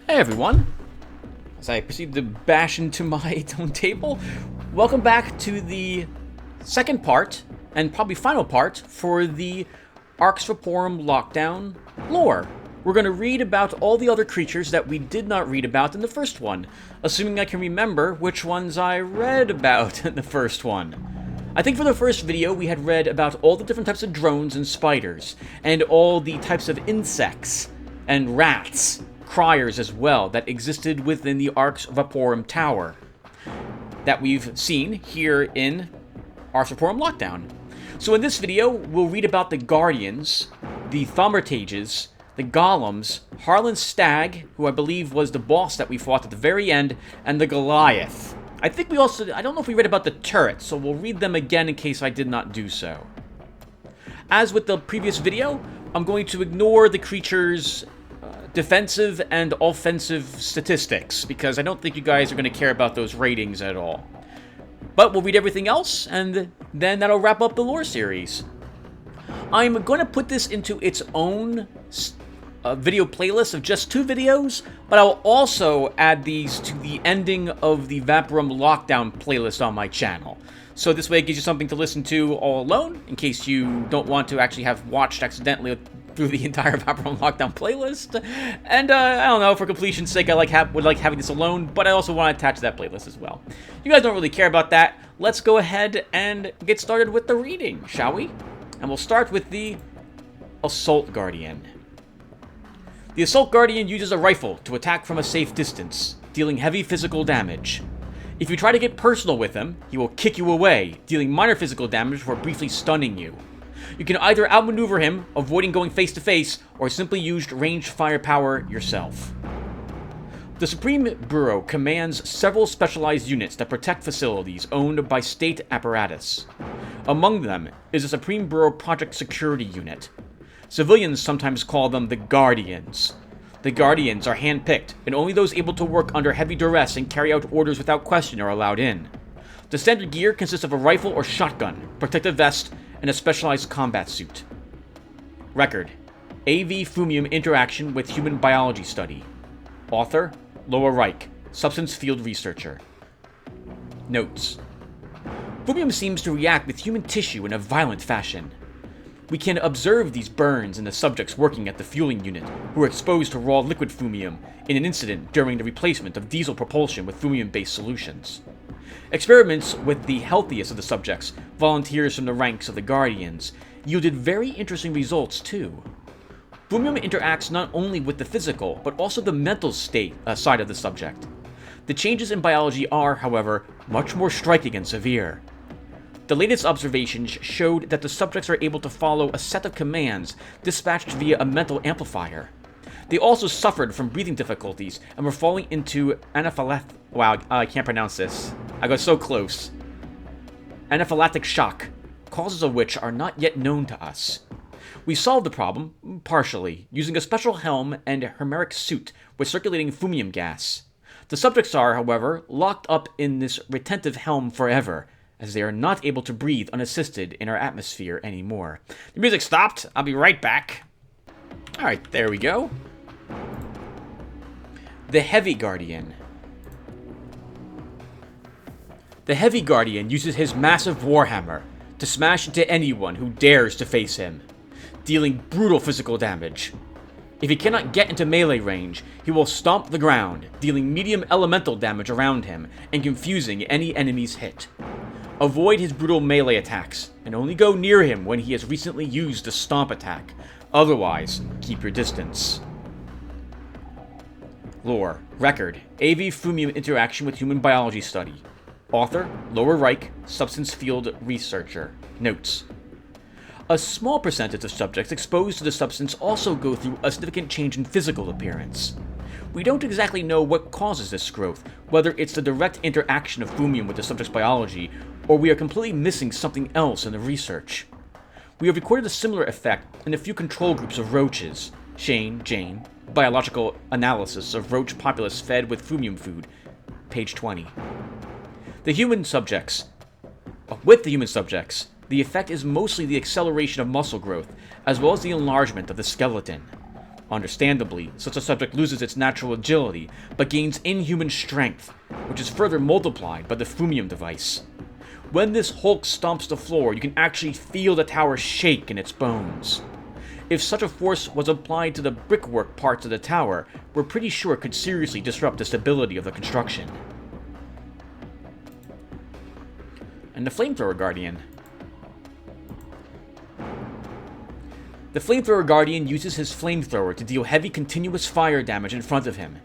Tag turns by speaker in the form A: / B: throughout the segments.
A: Hey everyone, as I proceed to bash into my own table, welcome back to the second part, and probably final part, for the Arx Vaporum lockdown lore. We're going to read about all the other creatures that we did not read about in the first one, assuming I can remember which ones I read about in the first one. I think for the first video we had read about all the different types of drones and spiders, and all the types of insects and rats, criers as well, that existed within the Arx Vaporum tower that we've seen here in Arx Vaporum Lockdown. So in this video, we'll read about the Guardians, the Thaumaturges, the Golems, Harlan Stag, who I believe was the boss that we fought at the very end, and the Goliath. I think we also, I don't know if we read about the turrets, so we'll read them again in case I did not do so. As with the previous video, I'm going to ignore the creatures' defensive and offensive statistics, because I don't think you guys are going to care about those ratings at all. But we'll read everything else, and then that'll wrap up the lore series. I'm going to put this into its own video playlist of just 2 videos, but I'll also add these to the ending of the Vaporum Lockdown playlist on my channel. So this way it gives you something to listen to all alone, in case you don't want to actually have watched accidentally through the entire Vaporum Lockdown playlist. And I don't know, for completion's sake, would like having this alone, but I also want to attach that playlist as well. You guys don't really care about that. Let's go ahead and get started with the reading, shall we? And we'll start with the Assault Guardian. The Assault Guardian uses a rifle to attack from a safe distance, dealing heavy physical damage. If you try to get personal with him, he will kick you away, dealing minor physical damage before briefly stunning you. You can either outmaneuver him, avoiding going face-to-face, or simply use ranged firepower yourself. The Supreme Bureau commands several specialized units that protect facilities owned by state apparatus. Among them is the Supreme Bureau Project Security Unit. Civilians sometimes call them the Guardians. The Guardians are hand-picked, and only those able to work under heavy duress and carry out orders without question are allowed in. The standard gear consists of a rifle or shotgun, protective vest, and a specialized combat suit. Record: AV Fumium Interaction with Human Biology Study. Author: Wright, Substance Field Researcher. Notes: Fumium seems to react with human tissue in a violent fashion. We can observe these burns in the subjects working at the fueling unit, who were exposed to raw liquid fumium in an incident during the replacement of diesel propulsion with fumium-based solutions. Experiments with the healthiest of the subjects, volunteers from the ranks of the Guardians, yielded very interesting results too. Fumium interacts not only with the physical, but also the mental side of the subject. The changes in biology are, however, much more striking and severe. The latest observations showed that the subjects are able to follow a set of commands dispatched via a mental amplifier. They also suffered from breathing difficulties and were falling into anaphylactic... Wow, I can't pronounce this. I got so close. Anaphylactic shock, causes of which are not yet known to us. We solved the problem, partially, using a special helm and hermetic suit with circulating fumium gas. The subjects are, however, locked up in this retentive helm forever, as they are not able to breathe unassisted in our atmosphere anymore. The music stopped. I'll be right back. Alright, there we go. The Heavy Guardian. The Heavy Guardian uses his massive warhammer to smash into anyone who dares to face him, dealing brutal physical damage. If he cannot get into melee range, he will stomp the ground, dealing medium elemental damage around him and confusing any enemies hit. Avoid his brutal melee attacks, and only go near him when he has recently used a stomp attack. Otherwise, keep your distance. Lore. Record: AV Fumium Interaction with Human Biology Study. Author: Wright, Substance Field Researcher. Notes: a small percentage of subjects exposed to the substance also go through a significant change in physical appearance. We don't exactly know what causes this growth, whether it's the direct interaction of fumium with the subject's biology, or we are completely missing something else in the research. We have recorded a similar effect in a few control groups of roaches. Jane, Biological Analysis of Roach Populace Fed with Fumium Food, page 20. With the human subjects, the effect is mostly the acceleration of muscle growth, as well as the enlargement of the skeleton. Understandably, such a subject loses its natural agility, but gains inhuman strength, which is further multiplied by the Fumium device. When this Hulk stomps the floor, you can actually feel the tower shake in its bones. If such a force was applied to the brickwork parts of the tower, we're pretty sure it could seriously disrupt the stability of the construction. And the Flamethrower Guardian. The Flamethrower Guardian uses his flamethrower to deal heavy continuous fire damage in front of him.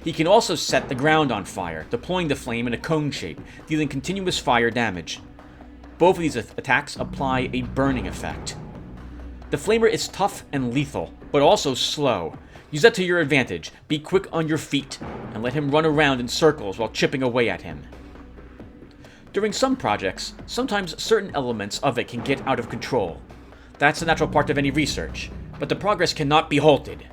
A: He can also set the ground on fire, deploying the flame in a cone shape, dealing continuous fire damage. Both of these attacks apply a burning effect. The Flamer is tough and lethal, but also slow. Use that to your advantage, be quick on your feet, and let him run around in circles while chipping away at him. During some projects, sometimes certain elements of it can get out of control. That's the natural part of any research, but the progress cannot be halted.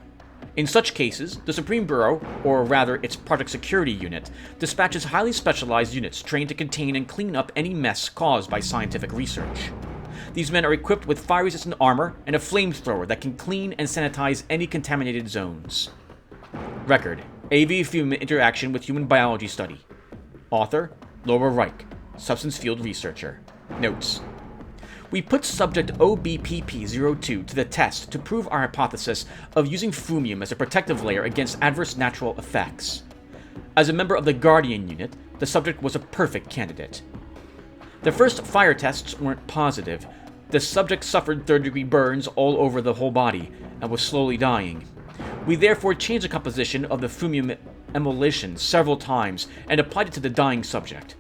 A: In such cases, the Supreme Bureau, or rather its Project Security Unit, dispatches highly specialized units trained to contain and clean up any mess caused by scientific research. These men are equipped with fire-resistant armor and a flamethrower that can clean and sanitize any contaminated zones. Record: AV Fume Interaction with Human Biology Study. Author: Wright, Substance Field Researcher. Notes: we put subject OBPP-02 to the test to prove our hypothesis of using Fumium as a protective layer against adverse natural effects. As a member of the Guardian unit, the subject was a perfect candidate. The first fire tests weren't positive. The subject suffered third-degree burns all over the whole body and was slowly dying. We therefore changed the composition of the Fumium emulsion several times and applied it to the dying subject.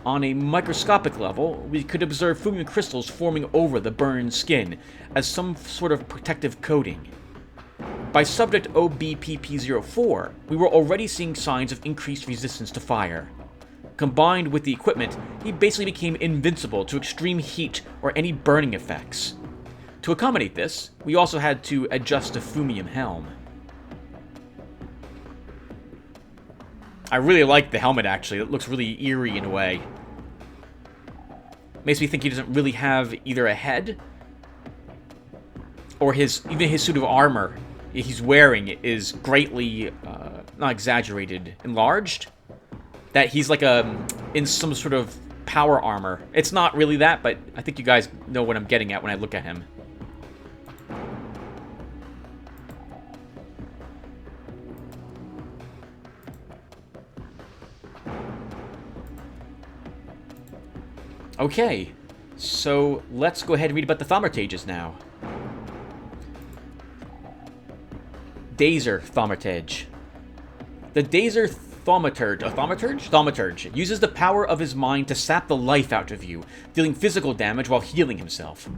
A: On a microscopic level, we could observe Fumium crystals forming over the burned skin as some sort of protective coating. By subject OBPP-04, we were already seeing signs of increased resistance to fire. Combined with the equipment, he basically became invincible to extreme heat or any burning effects. To accommodate this, we also had to adjust the Fumium helm. I really like the helmet, actually. It looks really eerie in a way. Makes me think he doesn't really have either a head, or even his suit of armor he's wearing is greatly, not exaggerated, enlarged. That he's like in some sort of power armor. It's not really that, but I think you guys know what I'm getting at when I look at him. Okay, so let's go ahead and read about the Thaumaturges now. Dazer Thaumaturge. The Dazer Thaumaturge uses the power of his mind to sap the life out of you, dealing physical damage while healing himself.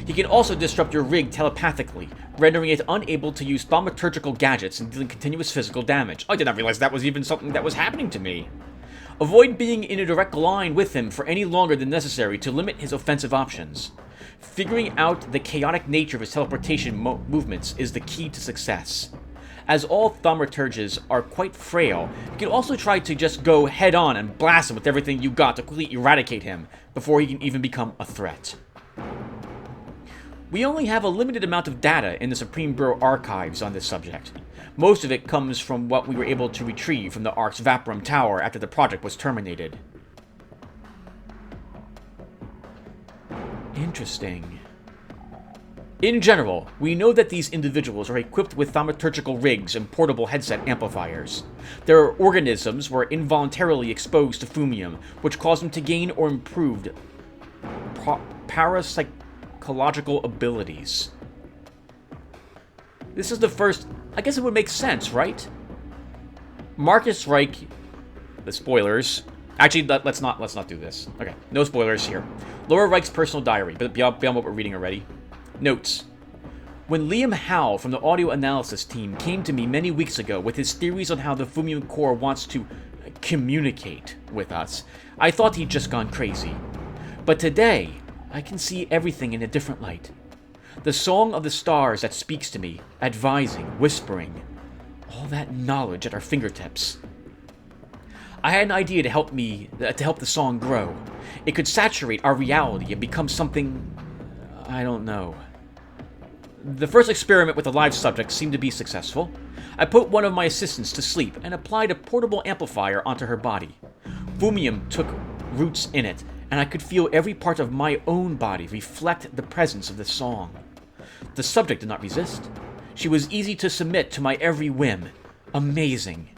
A: He can also disrupt your rig telepathically, rendering it unable to use thaumaturgical gadgets and dealing continuous physical damage. I did not realize that was even something that was happening to me. Avoid being in a direct line with him for any longer than necessary to limit his offensive options. Figuring out the chaotic nature of his teleportation movements is the key to success. As all Thaumaturges are quite frail, you can also try to just go head-on and blast him with everything you got to completely eradicate him before he can even become a threat. We only have a limited amount of data in the Supreme Bureau archives on this subject. Most of it comes from what we were able to retrieve from the Arx Vaporum tower after the project was terminated. Interesting. In general, we know that these individuals are equipped with thaumaturgical rigs and portable headset amplifiers. Their organisms were involuntarily exposed to Fumium, which caused them to gain or improve parapsychological abilities. This is the first... I guess it would make sense, right? Marcus Wright... The spoilers... Actually, let's not do this. Okay, no spoilers here. Laura Wright's personal diary, but beyond what we're reading already. Notes. When Liam Howe from the audio analysis team came to me many weeks ago with his theories on how the Fumium core wants to communicate with us, I thought he'd just gone crazy. But today, I can see everything in a different light. The song of the stars that speaks to me, advising, whispering, all that knowledge at our fingertips. I had an idea to help the song grow. It could saturate our reality and become something... I don't know. The first experiment with a live subject seemed to be successful. I put one of my assistants to sleep and applied a portable amplifier onto her body. Fumium took roots in it, and I could feel every part of my own body reflect the presence of the song. The subject did not resist. She was easy to submit to my every whim. Amazing.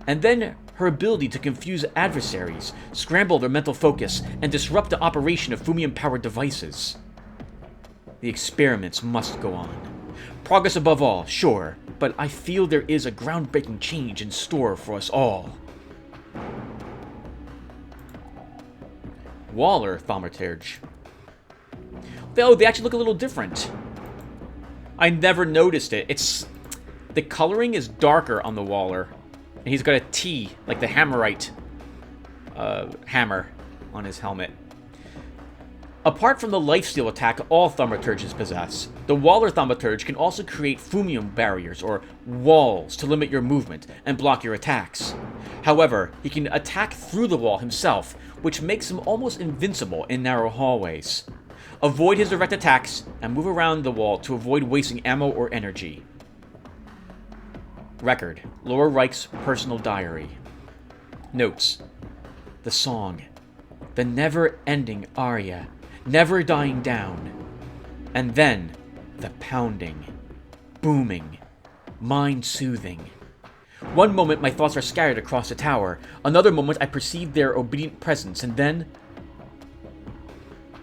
A: And then her ability to confuse adversaries, scramble their mental focus, and disrupt the operation of Fumium-powered devices. The experiments must go on. Progress above all, sure, but I feel there is a groundbreaking change in store for us all. Waller thaumaturge. Though they actually look a little different. I never noticed it. The coloring is darker on the Waller, and he's got a T, like the Hammerite hammer on his helmet. Apart from the lifesteal attack all thaumaturges possess, the Waller thaumaturge can also create Fumium barriers, or walls, to limit your movement and block your attacks. However, he can attack through the wall himself, which makes him almost invincible in narrow hallways. Avoid his direct attacks, and move around the wall to avoid wasting ammo or energy. Record: Laura Wright's personal diary. Notes: the song, the never-ending aria, never dying down. And then, the pounding, booming, mind-soothing. One moment my thoughts are scattered across the tower, another moment I perceive their obedient presence, and then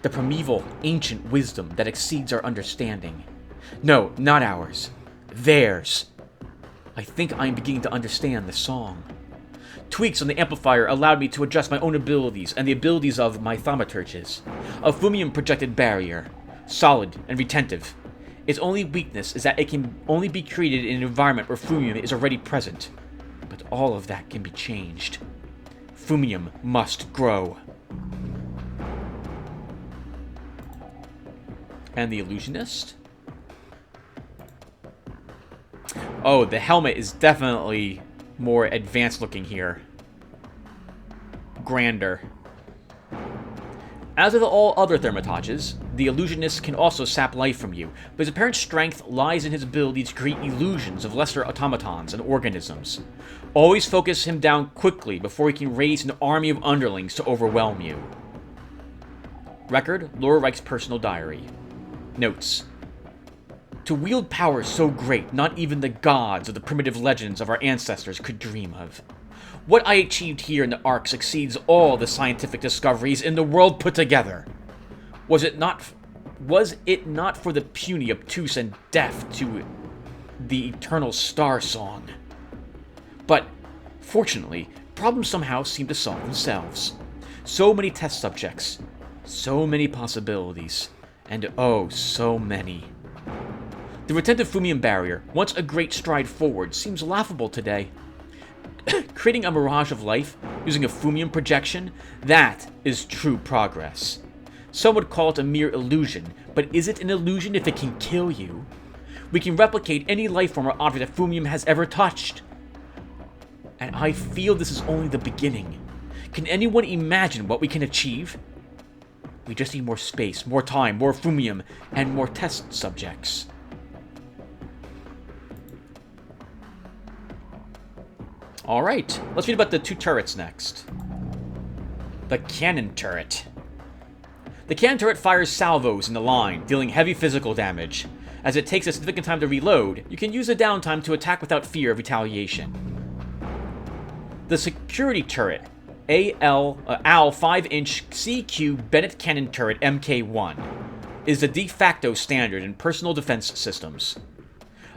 A: the primeval, ancient wisdom that exceeds our understanding. No, not ours. Theirs. I think I am beginning to understand the song. Tweaks on the amplifier allowed me to adjust my own abilities and the abilities of my thaumaturges. A Fumium projected barrier. Solid and retentive. Its only weakness is that it can only be created in an environment where Fumium is already present. But all of that can be changed. Fumium must grow. And the illusionist? Oh, the helmet is definitely more advanced looking here. Grander. As with all other thermitages, the illusionist can also sap life from you, but his apparent strength lies in his ability to create illusions of lesser automatons and organisms. Always focus him down quickly before he can raise an army of underlings to overwhelm you. Record: Laura Wright's personal diary. Notes: to wield power so great, not even the gods of the primitive legends of our ancestors could dream of. What I achieved here in the Arx exceeds all the scientific discoveries in the world put together. Was it not for the puny, obtuse, and deaf to the eternal star song? But, fortunately, problems somehow seem to solve themselves. So many test subjects, so many possibilities, and oh, so many. The retentive Fumium barrier, once a great stride forward, seems laughable today. Creating a mirage of life using a Fumium projection, that is true progress. Some would call it a mere illusion, but is it an illusion if it can kill you? We can replicate any life form or object that Fumium has ever touched. And I feel this is only the beginning. Can anyone imagine what we can achieve? We just need more space, more time, more Fumium, and more test subjects. Alright, let's read about the two turrets next. The cannon turret. The cannon turret fires salvos in the line, dealing heavy physical damage. As it takes a significant time to reload, you can use the downtime to attack without fear of retaliation. The security turret, AL 5-inch CQ Bennett Cannon Turret Mk1, is the de facto standard in personal defense systems.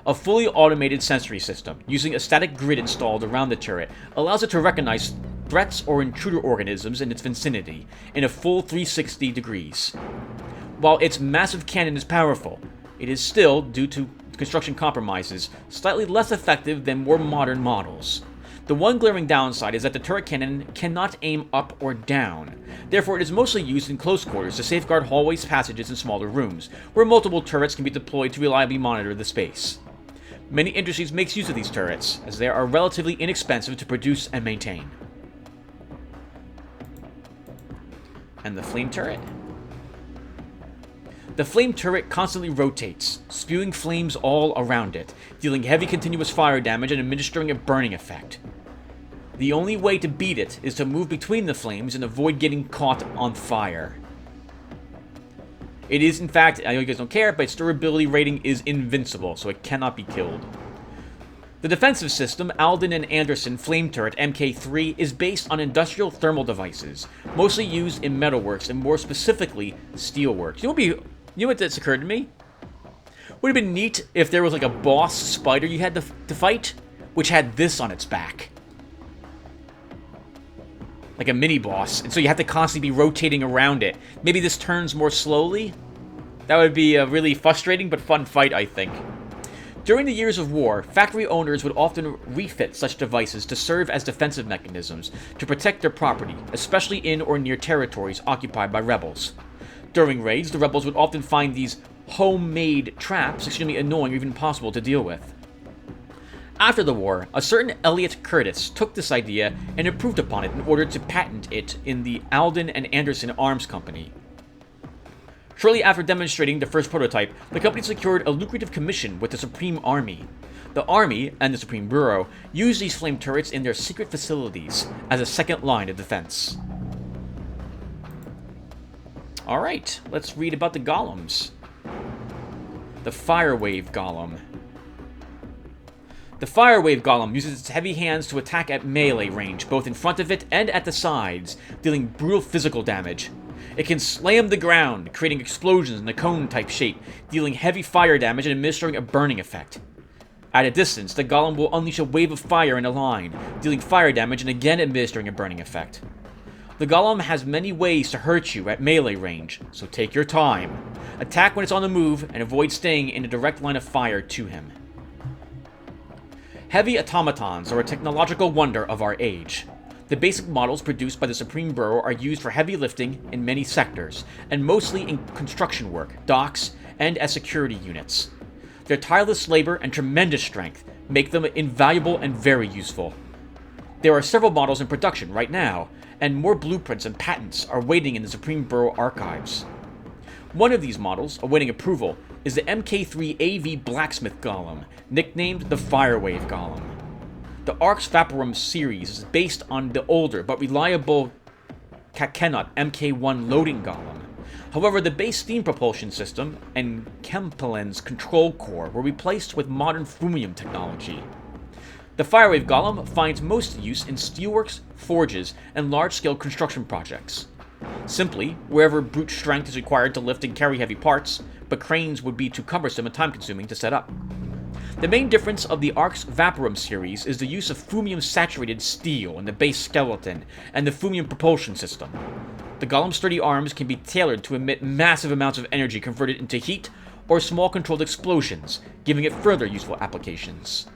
A: A fully automated sensory system, using a static grid installed around the turret, allows it to recognize threats or intruder organisms in its vicinity in a full 360 degrees. While its massive cannon is powerful, it is still, due to construction compromises, slightly less effective than more modern models. The one glaring downside is that the turret cannon cannot aim up or down. Therefore, it is mostly used in close quarters to safeguard hallways, passages, and smaller rooms, where multiple turrets can be deployed to reliably monitor the space. Many industries make use of these turrets, as they are relatively inexpensive to produce and maintain. And the flame turret? The flame turret constantly rotates, spewing flames all around it, dealing heavy continuous fire damage and administering a burning effect. The only way to beat it is to move between the flames and avoid getting caught on fire. It is, in fact, I know you guys don't care, but its durability rating is invincible, so it cannot be killed. The defensive system, Alden and Anderson Flame Turret Mk3, is based on industrial thermal devices, mostly used in metalworks and more specifically, steelworks. You know what that's occurred to me? Would have been neat if there was like a boss spider you had to fight, which had this on its back. Like a mini-boss, and so you have to constantly be rotating around it. Maybe this turns more slowly? That would be a really frustrating but fun fight, I think. During the years of war, factory owners would often refit such devices to serve as defensive mechanisms to protect their property, especially in or near territories occupied by rebels. During raids, the rebels would often find these homemade traps extremely annoying or even impossible to deal with. After the war, a certain Elliot Curtis took this idea and improved upon it in order to patent it in the Alden and Anderson Arms Company. Shortly after demonstrating the first prototype, the company secured a lucrative commission with the Supreme Army. The Army and the Supreme Bureau used these flame turrets in their secret facilities as a second line of defense. Alright, let's read about the Golems. The Firewave Golem. The Firewave Golem uses its heavy hands to attack at melee range, both in front of it and at the sides, dealing brutal physical damage. It can slam the ground, creating explosions in a cone-type shape, dealing heavy fire damage and administering a burning effect. At a distance, the Golem will unleash a wave of fire in a line, dealing fire damage and again administering a burning effect. The Golem has many ways to hurt you at melee range, so take your time. Attack when it's on the move, and avoid staying in a direct line of fire to him. Heavy automatons are a technological wonder of our age. The basic models produced by the Supreme Bureau are used for heavy lifting in many sectors, and mostly in construction work, docks, and as security units. Their tireless labor and tremendous strength make them invaluable and very useful. There are several models in production right now, and more blueprints and patents are waiting in the Supreme Bureau archives. One of these models, awaiting approval, is the Mk3 Av Blacksmith Golem, nicknamed the Firewave Golem. The Arx Vaporum series is based on the older but reliable Kakenot Mk1 loading golem. However, the base steam propulsion system and Kempelen's control core were replaced with modern Fumium technology. The Firewave Golem finds most use in steelworks, forges, and large-scale construction projects. Simply, wherever brute strength is required to lift and carry heavy parts, but cranes would be too cumbersome and time-consuming to set up. The main difference of the Arx Vaporum series is the use of Fumium-saturated steel in the base skeleton and the Fumium propulsion system. The Golem's sturdy arms can be tailored to emit massive amounts of energy converted into heat or small controlled explosions, giving it further useful applications.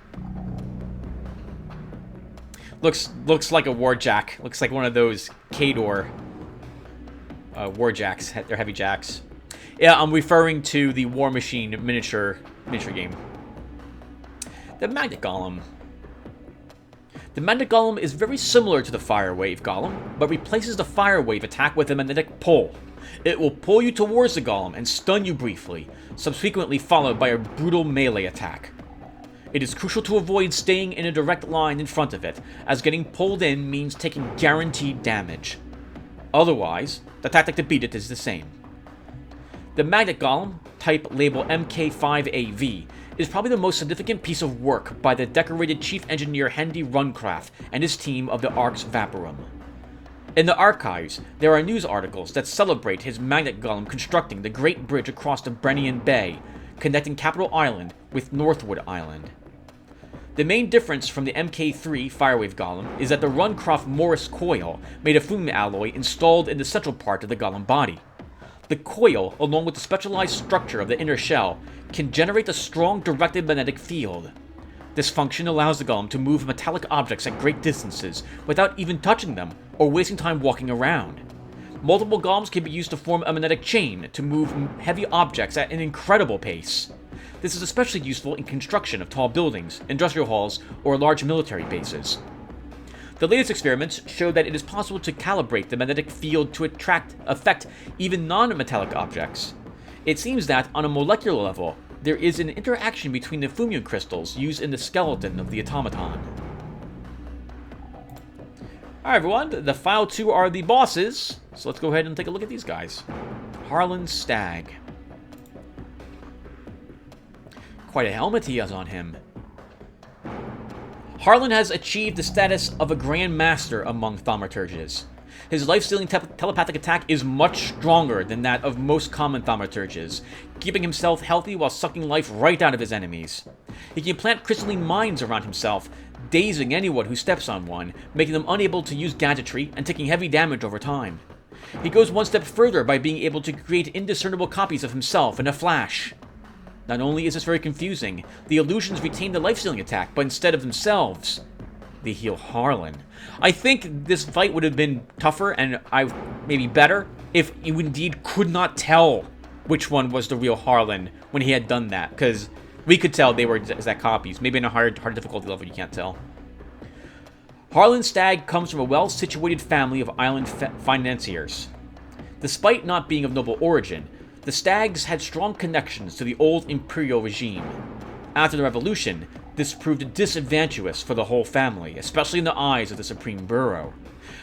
A: Looks like a warjack. Looks like one of those Kador warjacks. They're heavy jacks. Yeah, I'm referring to the War Machine miniature game. The Magnet Golem. The Magnet Golem is very similar to the Firewave Golem, but replaces the Firewave attack with a magnetic pull. It will pull you towards the Golem and stun you briefly, subsequently followed by a brutal melee attack. It is crucial to avoid staying in a direct line in front of it, as getting pulled in means taking guaranteed damage. Otherwise, the tactic to beat it is the same. The Magnet Golem, type label Mk3 Av, is probably the most significant piece of work by the decorated Chief Engineer Hendy Runcraft and his team of the Arx Vaporum. In the archives, there are news articles that celebrate his Magnet Golem constructing the Great Bridge across the Brennian Bay, connecting Capital Island with Northwood Island. The main difference from the Mk3 Firewave Golem is that the Runcraft Morris coil made of Fumium alloy installed in the central part of the Golem body. The coil, along with the specialized structure of the inner shell, can generate a strong directed magnetic field. This function allows the Golem to move metallic objects at great distances without even touching them or wasting time walking around. Multiple Golems can be used to form a magnetic chain to move heavy objects at an incredible pace. This is especially useful in construction of tall buildings, industrial halls, or large military bases. The latest experiments show that it is possible to calibrate the magnetic field to affect even non-metallic objects. It seems that, on a molecular level, there is an interaction between the fumium crystals used in the skeleton of the automaton. Alright everyone, the final two are the bosses, so let's go ahead and take a look at these guys. Harlan Stag. Quite a helmet he has on him. Harlan has achieved the status of a Grand Master among thaumaturges. His life-stealing telepathic attack is much stronger than that of most common thaumaturges, keeping himself healthy while sucking life right out of his enemies. He can plant crystalline mines around himself, dazing anyone who steps on one, making them unable to use gadgetry and taking heavy damage over time. He goes one step further by being able to create indiscernible copies of himself in a flash. Not only is this very confusing, the illusions retain the life-stealing attack, but instead of themselves, they heal Harlan. I think this fight would have been tougher and maybe better if you indeed could not tell which one was the real Harlan when he had done that, because we could tell they were exact copies. Maybe in a hard difficulty level you can't tell. Harlan Stag comes from a well-situated family of island financiers. Despite not being of noble origin, the Stags had strong connections to the old imperial regime. After the revolution, this proved disadvantageous for the whole family, especially in the eyes of the Supreme Bureau.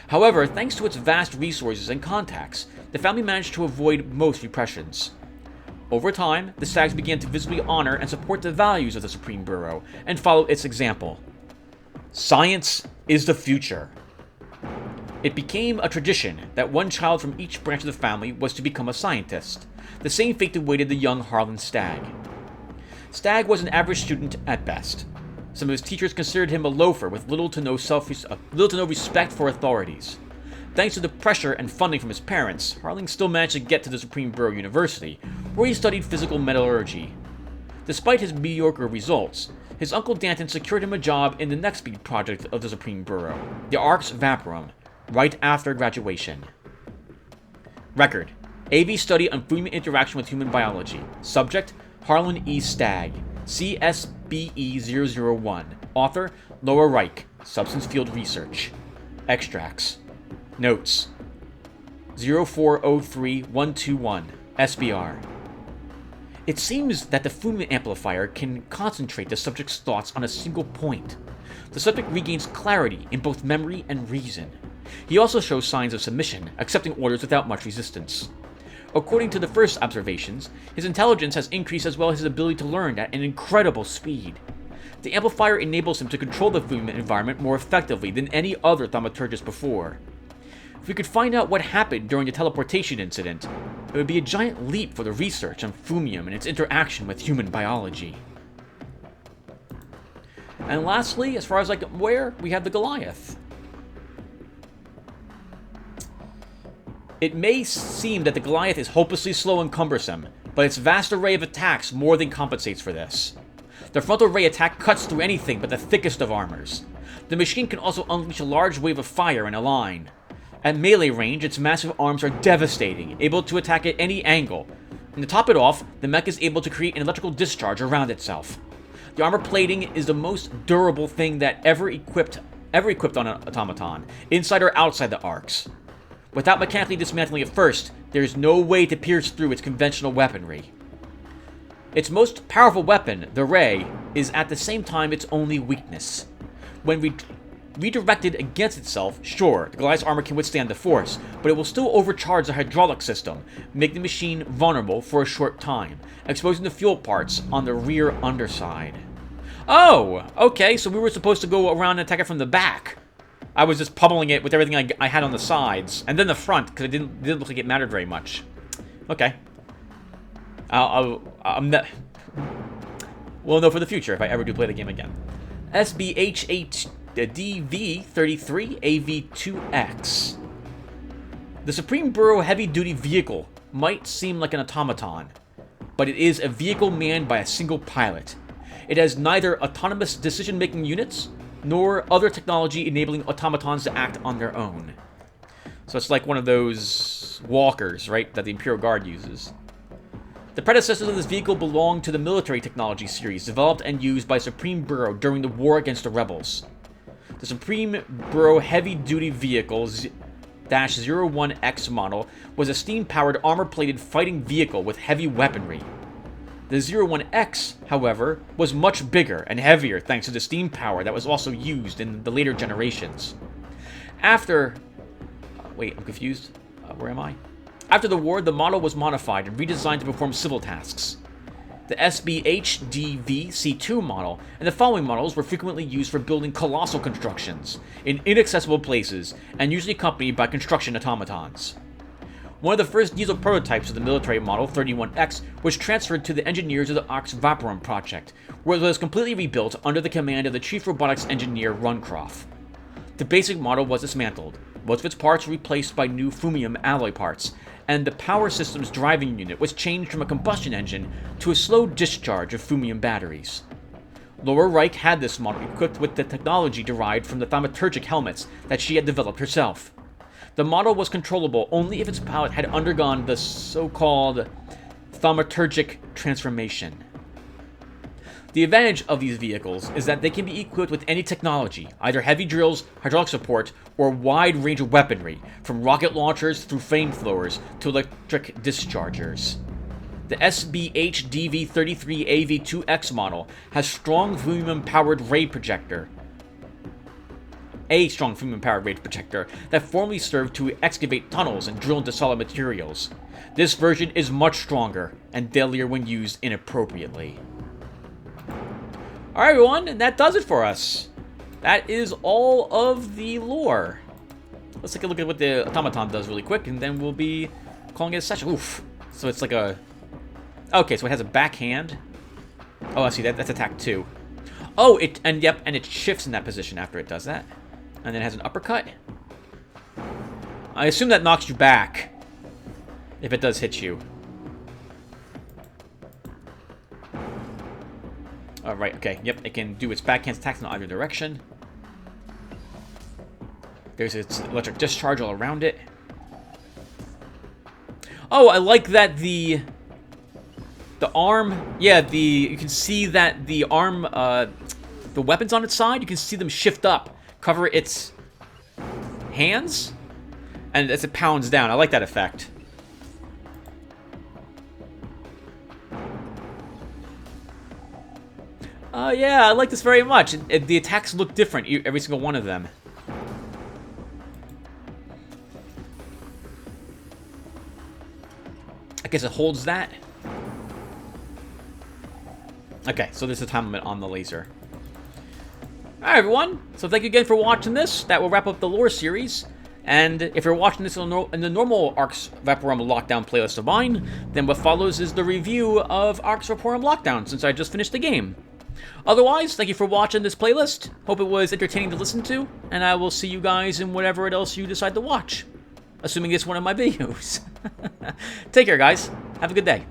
A: However, thanks to its vast resources and contacts, the family managed to avoid most repressions. Over time, the Stags began to visibly honor and support the values of the Supreme Bureau and follow its example. Science is the future. It became a tradition that one child from each branch of the family was to become a scientist. The same fate awaited the young Harlan Stag. Stag was an average student at best. Some of his teachers considered him a loafer with little to no respect for authorities. Thanks to the pressure and funding from his parents, Harlan still managed to get to the Supreme Bureau University, where he studied physical metallurgy. Despite his mediocre results, his uncle Danton secured him a job in the next big project of the Supreme Bureau, the Arx Vaporum, right after graduation. Record: AV study on fumium interaction with human biology. Subject: Harlan E. Stag, CSBE001. Author: Wright, Substance Field Research. Extracts. Notes: 0403121, SBR. It seems that the fumium amplifier can concentrate the subject's thoughts on a single point. The subject regains clarity in both memory and reason. He also shows signs of submission, accepting orders without much resistance. According to the first observations, his intelligence has increased as well as his ability to learn at an incredible speed. The amplifier enables him to control the fumium environment more effectively than any other thaumaturgist before. If we could find out what happened during the teleportation incident, it would be a giant leap for the research on fumium and its interaction with human biology. And lastly, as far as I'm aware, we have the Goliath. It may seem that the Goliath is hopelessly slow and cumbersome, but its vast array of attacks more than compensates for this. The frontal ray attack cuts through anything but the thickest of armors. The machine can also unleash a large wave of fire in a line. At melee range, its massive arms are devastating, able to attack at any angle. And to top it off, the mech is able to create an electrical discharge around itself. The armor plating is the most durable thing that ever equipped on an automaton, inside or outside the Arx. Without mechanically dismantling it first, there is no way to pierce through its conventional weaponry. Its most powerful weapon, the ray, is at the same time its only weakness. When redirected against itself, sure, the Goliath's armor can withstand the force, but it will still overcharge the hydraulic system, making the machine vulnerable for a short time, exposing the fuel parts on the rear underside. Oh, okay, so we were supposed to go around and attack it from the back. I was just pummeling it with everything I had on the sides, and then the front, because it didn't look like it mattered very much. Okay. We'll know for the future if I ever do play the game again. SBHHDV33AV2X. The Supreme Bureau heavy-duty vehicle might seem like an automaton, but it is a vehicle manned by a single pilot. It has neither autonomous decision-making units nor other technology enabling automatons to act on their own. So it's like one of those walkers, right, that the Imperial Guard uses. The predecessors of this vehicle belong to the military technology series developed and used by Supreme Bureau during the war against the rebels. The Supreme Bureau heavy-duty vehicle 01X model was a steam-powered armor-plated fighting vehicle with heavy weaponry. The 01X, however, was much bigger and heavier thanks to the steam power that was also used in the later generations. After... wait, I'm confused. Where am I? After the war, the model was modified and redesigned to perform civil tasks. The SBHDV-C2 model and the following models were frequently used for building colossal constructions in inaccessible places and usually accompanied by construction automatons. One of the first diesel prototypes of the military model, 31X, was transferred to the engineers of the Arx Vaporum project, where it was completely rebuilt under the command of the chief robotics engineer Runcroft. The basic model was dismantled, most of its parts were replaced by new Fumium alloy parts, and the power system's driving unit was changed from a combustion engine to a slow discharge of Fumium batteries. Wright had this model equipped with the technology derived from the thaumaturgic helmets that she had developed herself. The model was controllable only if its pilot had undergone the so-called thaumaturgic transformation. The advantage of these vehicles is that they can be equipped with any technology, either heavy drills, hydraulic support, or a wide range of weaponry, from rocket launchers through flamethrowers to electric dischargers. The SBH-DV-33 AV2X model has a strong Fumium-powered ray projector that formerly served to excavate tunnels and drill into solid materials. This version is much stronger and deadlier when used inappropriately. Alright everyone, and that does it for us. That is all of the lore. Let's take a look at what the Automaton does really quick, and then we'll be calling it a session. Oof. So it's like a... okay, so it has a backhand. Oh, I see, that's attack 2. Oh, and it shifts in that position after it does that. And then it has an uppercut. I assume that knocks you back if it does hit you. Right, okay, yep, it can do its backhand attacks in either direction. There's its electric discharge all around it. Oh, I like that the arm, yeah, you can see that the arm, the weapons on its side, you can see them shift up, cover its hands, and as it pounds down. I like that effect. Yeah, I like this very much. The attacks look different, every single one of them. I guess it holds that. Okay, so there's a time limit on the laser. Alright, everyone. So thank you again for watching this. That will wrap up the lore series. And if you're watching this in the normal Arx Vaporum Lockdown playlist of mine, then what follows is the review of Arx Vaporum Lockdown, since I just finished the game. Otherwise, thank you for watching this playlist. Hope it was entertaining to listen to, and I will see you guys in whatever else you decide to watch. Assuming it's one of my videos. Take care, guys. Have a good day.